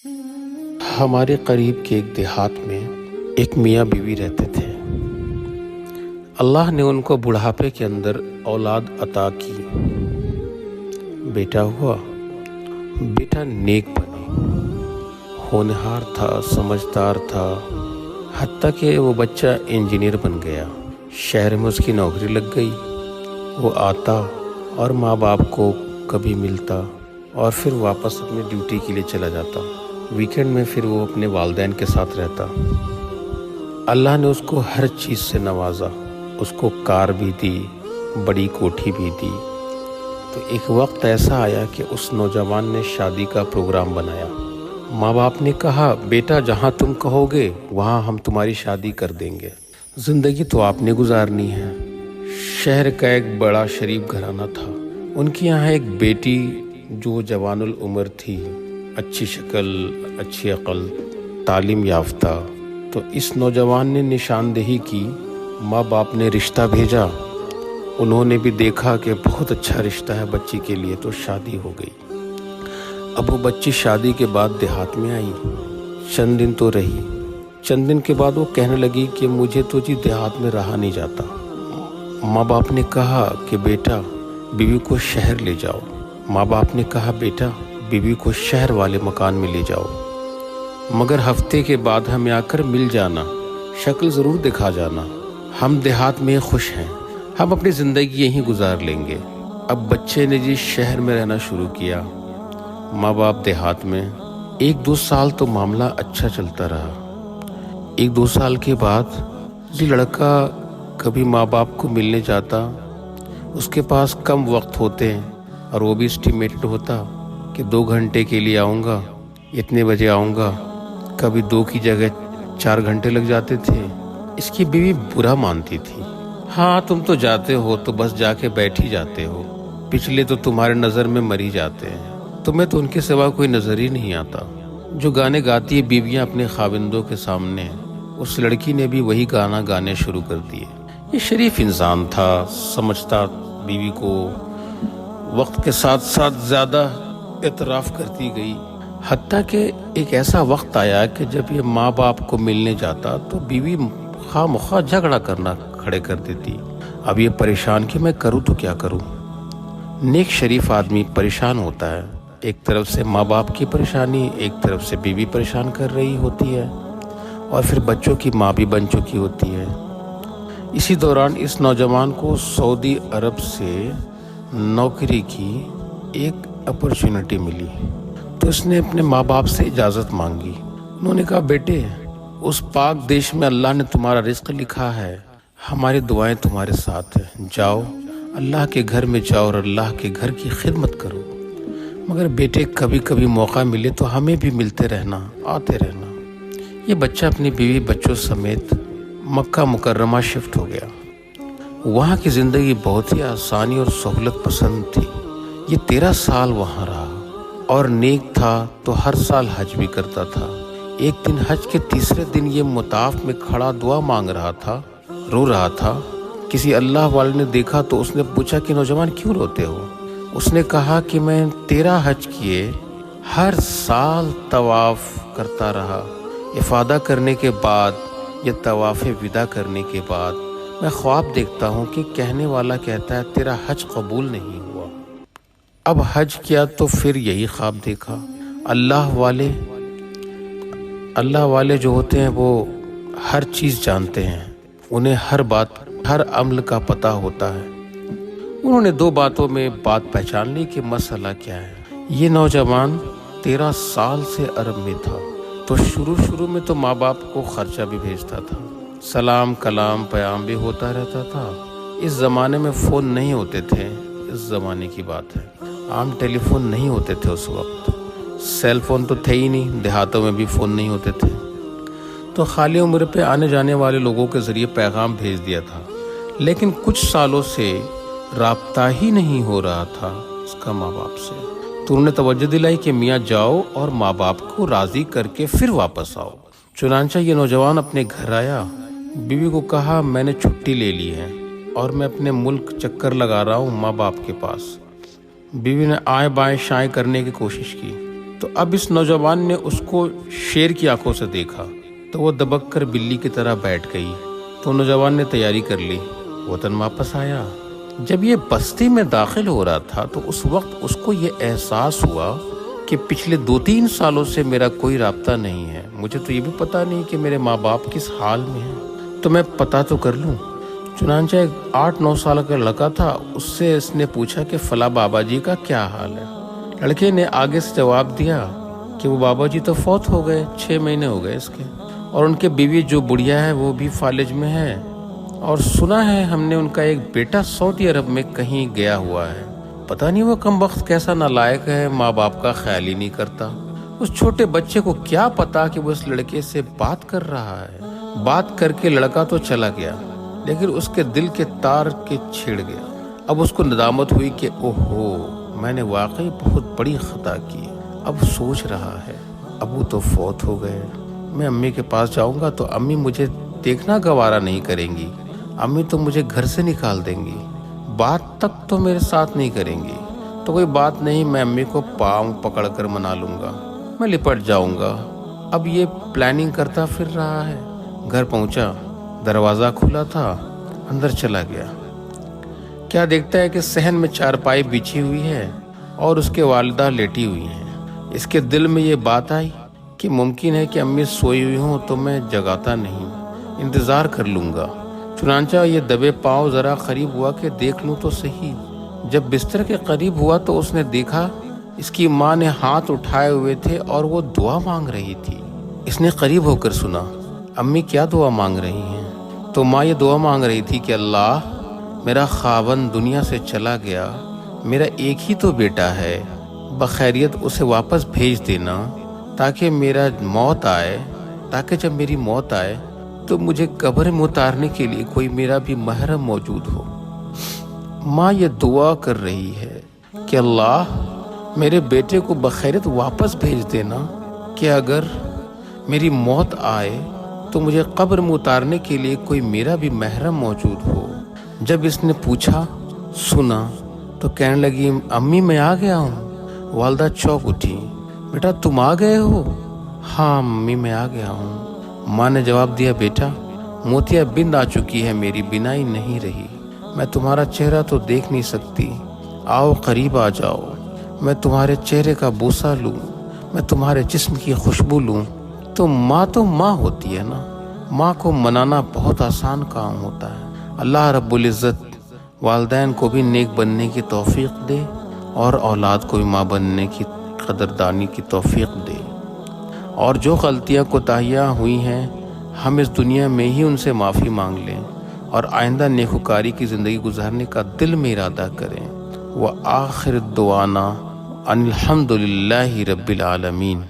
ہمارے قریب کے ایک دیہات میں ایک میاں بیوی رہتے تھے۔ اللہ نے ان کو بڑھاپے کے اندر اولاد عطا کی۔ بیٹا ہوا، بیٹا نیک بنے، ہونہار تھا، سمجھدار تھا، حتیٰ کہ وہ بچہ انجینئر بن گیا۔ شہر میں اس کی نوکری لگ گئی۔ وہ آتا اور ماں باپ کو کبھی ملتا اور پھر واپس اپنی ڈیوٹی کے لیے چلا جاتا۔ ویکینڈ میں پھر وہ اپنے والدین کے ساتھ رہتا۔ اللہ نے اس کو ہر چیز سے نوازا، اس کو کار بھی دی، بڑی کوٹھی بھی دی۔ تو ایک وقت ایسا آیا کہ اس نوجوان نے شادی کا پروگرام بنایا۔ ماں باپ نے کہا، بیٹا جہاں تم کہو گے وہاں ہم تمہاری شادی کر دیں گے، زندگی تو آپ نے گزارنی ہے۔ شہر کا ایک بڑا شریف گھرانہ تھا۔ ان کی یہاں ایک بیٹی جو جوان العمر تھی، اچھی شکل، اچھی عقل، تعلیم یافتہ۔ تو اس نوجوان نے نشاندہی کی، ماں باپ نے رشتہ بھیجا، انہوں نے بھی دیکھا کہ بہت اچھا رشتہ ہے بچی کے لیے، تو شادی ہو گئی۔ اب وہ بچی شادی کے بعد دیہات میں آئی، چند دن تو رہی۔ چند دن کے بعد وہ کہنے لگی کہ مجھے تو دیہات میں رہا نہیں جاتا۔ ماں باپ نے کہا کہ بیٹا بیوی کو شہر لے جاؤ۔ ماں باپ نے کہا، بیٹا بیوی کو شہر والے مکان میں لے جاؤ، مگر ہفتے کے بعد ہمیں آ کر مل جانا، شکل ضرور دکھا جانا، ہم دیہات میں خوش ہیں، ہم اپنی زندگی یہیں گزار لیں گے۔ اب بچے نے شہر میں رہنا شروع کیا، ماں باپ دیہات میں۔ 1-2 سال تو معاملہ اچھا چلتا رہا۔ 1-2 سال کے بعد لڑکا کبھی ماں باپ کو ملنے جاتا، اس کے پاس کم وقت ہوتے اور وہ بھی اسٹیمیٹڈ ہوتا کہ 2 گھنٹے کے لیے آؤں گا، اتنے بجے آؤں گا۔ کبھی 2 کی جگہ 4 گھنٹے لگ جاتے تھے۔ اس کی بیوی برا مانتی تھی، ہاں تم تو جاتے ہو تو بس جا کے بیٹھ ہی جاتے ہو، پچھلے تو تمہارے نظر میں مر ہی جاتے ہیں، تمہیں تو ان کے سوا کوئی نظر ہی نہیں آتا۔ جو گانے گاتی ہے بیویاں اپنے خاوندوں کے سامنے، اس لڑکی نے بھی وہی گانا گانے شروع کر دیے۔ یہ شریف انسان تھا، سمجھتا بیوی کو، وقت کے ساتھ ساتھ زیادہ اعتراف کرتی گئی، حتیٰ کہ ایک ایسا وقت آیا کہ جب یہ ماں باپ کو ملنے جاتا تو بیوی خواہ مخواہ جھگڑا کرنا کھڑے کر دیتی۔ اب یہ پریشان کہ میں کروں تو کیا کروں۔ نیک شریف آدمی پریشان ہوتا ہے، ایک طرف سے ماں باپ کی پریشانی، ایک طرف سے بیوی پریشان کر رہی ہوتی ہے، اور پھر بچوں کی ماں بھی بن چکی ہوتی ہے۔ اسی دوران اس نوجوان کو سعودی عرب سے نوکری کی ایک اپرچونٹی ملی، تو اس نے اپنے ماں باپ سے اجازت مانگی۔ انہوں نے کہا، بیٹے اس پاک دیش میں اللہ نے تمہارا رزق لکھا ہے، ہماری دعائیں تمہارے ساتھ ہیں، جاؤ اللہ کے گھر میں جاؤ اور اللہ کے گھر کی خدمت کرو، مگر بیٹے کبھی کبھی موقع ملے تو ہمیں بھی ملتے رہنا، آتے رہنا۔ یہ بچہ اپنی بیوی بچوں سمیت مکہ مکرمہ شفٹ ہو گیا۔ وہاں کی زندگی بہت ہی آسانی اور سہولت پسند تھی۔ یہ 13 سال وہاں رہا اور نیک تھا تو ہر سال حج بھی کرتا تھا۔ ایک دن حج کے تیسرے دن یہ مطاف میں کھڑا دعا مانگ رہا تھا، رو رہا تھا۔ کسی اللہ والے نے دیکھا تو اس نے پوچھا کہ نوجوان کیوں روتے ہو؟ اس نے کہا کہ میں 13 حج کیے، ہر سال طواف کرتا رہا، افادہ کرنے کے بعد یا طواف وداع کرنے کے بعد میں خواب دیکھتا ہوں کہ کہنے والا کہتا ہے تیرا حج قبول نہیں ہوا۔ اب حج کیا تو پھر یہی خواب دیکھا۔ اللہ والے جو ہوتے ہیں وہ ہر چیز جانتے ہیں، انہیں ہر بات، ہر عمل کا پتہ ہوتا ہے۔ انہوں نے 2 باتوں میں بات پہچان لی کہ مسئلہ کیا ہے۔ یہ نوجوان 13 سال سے عرب میں تھا، تو شروع میں تو ماں باپ کو خرچہ بھی بھیجتا تھا، سلام کلام پیام بھی ہوتا رہتا تھا۔ اس زمانے میں فون نہیں ہوتے تھے، اس زمانے کی بات ہے، عام ٹیلی فون نہیں ہوتے تھے اس وقت، سیل فون تو تھے ہی نہیں، دیہاتوں میں بھی فون نہیں ہوتے تھے، تو خالی عمر پہ آنے جانے والے لوگوں کے ذریعے پیغام بھیج دیا تھا۔ لیکن کچھ سالوں سے رابطہ ہی نہیں ہو رہا تھا اس کا ماں باپ سے، تو انہوں نے توجہ دلائی کہ میاں جاؤ اور ماں باپ کو راضی کر کے پھر واپس آؤ۔ چنانچہ یہ نوجوان اپنے گھر آیا، بیوی کو کہا میں نے چھٹی لے لی ہے اور میں اپنے ملک چکر لگا رہا ہوں ماں باپ کے پاس۔ بیوی نے آئیں بائیں شائیں کرنے کی کوشش کی، تو اب اس نوجوان نے اس کو شیر کی آنکھوں سے دیکھا تو وہ دبک کر بلی کی طرح بیٹھ گئی۔ تو نوجوان نے تیاری کر لی، وطن واپس آیا۔ جب یہ بستی میں داخل ہو رہا تھا تو اس وقت اس کو یہ احساس ہوا کہ پچھلے 2-3 سالوں سے میرا کوئی رابطہ نہیں ہے، مجھے تو یہ بھی پتہ نہیں کہ میرے ماں باپ کس حال میں ہیں، تو میں پتہ تو کر لوں۔ چنانچہ 8-9 سال کا لڑکا تھا، اس سے اس نے پوچھا کہ فلاں بابا جی کا کیا حال ہے۔ لڑکے نے آگے سے جواب دیا کہ وہ بابا جی تو فوت ہو گئے، 6 مہینے ہو گئے اس کے، اور ان کے بیوی جو بڑھیا ہے وہ بھی فالج میں ہے، اور سنا ہے ہم نے ان کا ایک بیٹا سعودی عرب میں کہیں گیا ہوا ہے، پتہ نہیں وہ کم وقت کیسا نالائق ہے، ماں باپ کا خیال ہی نہیں کرتا۔ اس چھوٹے بچے کو کیا پتا کہ وہ اس لڑکے سے بات کر رہا ہے۔ بات کر کے لڑکا تو چلا گیا، لیکن اس کے دل کے تار کے چھڑ گیا۔ اب اس کو ندامت ہوئی کہ اوہو، میں نے واقعی بہت بڑی خطا کی۔ اب سوچ رہا ہے ابو تو فوت ہو گئے، میں امی کے پاس جاؤں گا تو امی مجھے دیکھنا گوارا نہیں کریں گی، امی تو مجھے گھر سے نکال دیں گی، بات تک تو میرے ساتھ نہیں کریں گی۔ تو کوئی بات نہیں، میں امی کو پاؤں پکڑ کر منا لوں گا، میں لپٹ جاؤں گا۔ اب یہ پلاننگ کرتا پھر رہا ہے۔ گھر پہنچا، دروازہ کھلا تھا، اندر چلا گیا۔ کیا دیکھتا ہے کہ صحن میں چارپائی بچھی ہوئی ہے اور اس کے والدہ لیٹی ہوئی ہیں۔ اس کے دل میں یہ بات آئی کہ ممکن ہے کہ امی سوئی ہوئی ہوں تو میں جگاتا نہیں، انتظار کر لوں گا۔ چنانچہ یہ دبے پاؤں ذرا قریب ہوا کہ دیکھ لوں تو صحیح۔ جب بستر کے قریب ہوا تو اس نے دیکھا اس کی ماں نے ہاتھ اٹھائے ہوئے تھے اور وہ دعا مانگ رہی تھی۔ اس نے قریب ہو کر سنا، امی کیا دعا مانگ رہی ہیں؟ تو ماں یہ دعا مانگ رہی تھی کہ اللہ، میرا خاوند دنیا سے چلا گیا، میرا ایک ہی تو بیٹا ہے، بخیریت اسے واپس بھیج دینا تاکہ جب میری موت آئے تو مجھے قبر میں اتارنے کے لیے کوئی میرا بھی محرم موجود ہو۔ ماں یہ دعا کر رہی ہے کہ اللہ، میرے بیٹے کو بخیریت واپس بھیج دینا کہ اگر میری موت آئے تو مجھے قبر میں اتارنے کے لیے کوئی میرا بھی محرم موجود ہو۔ جب اس نے پوچھا، سنا، تو کہنے لگی، امی میں آ گیا ہوں۔ والدہ چونک اٹھی، بیٹا تم آ گئے ہو؟ ہاں امی میں آ گیا ہوں۔ ماں نے جواب دیا، بیٹا موتیا بند آ چکی ہے، میری بینائی نہیں رہی، میں تمہارا چہرہ تو دیکھ نہیں سکتی، آؤ قریب آ جاؤ، میں تمہارے چہرے کا بوسہ لوں، میں تمہارے جسم کی خوشبو لوں۔ تو ماں ہوتی ہے نا، ماں کو منانا بہت آسان کام ہوتا ہے۔ اللہ رب العزت والدین کو بھی نیک بننے کی توفیق دے اور اولاد کو بھی ماں بننے کی قدردانی کی توفیق دے، اور جو غلطیاں کوتاہیاں ہوئی ہیں ہم اس دنیا میں ہی ان سے معافی مانگ لیں اور آئندہ نیکوکاری کی زندگی گزارنے کا دل میں ارادہ کریں۔ وآخر دعوانا ان الحمد للہ رب العالمین۔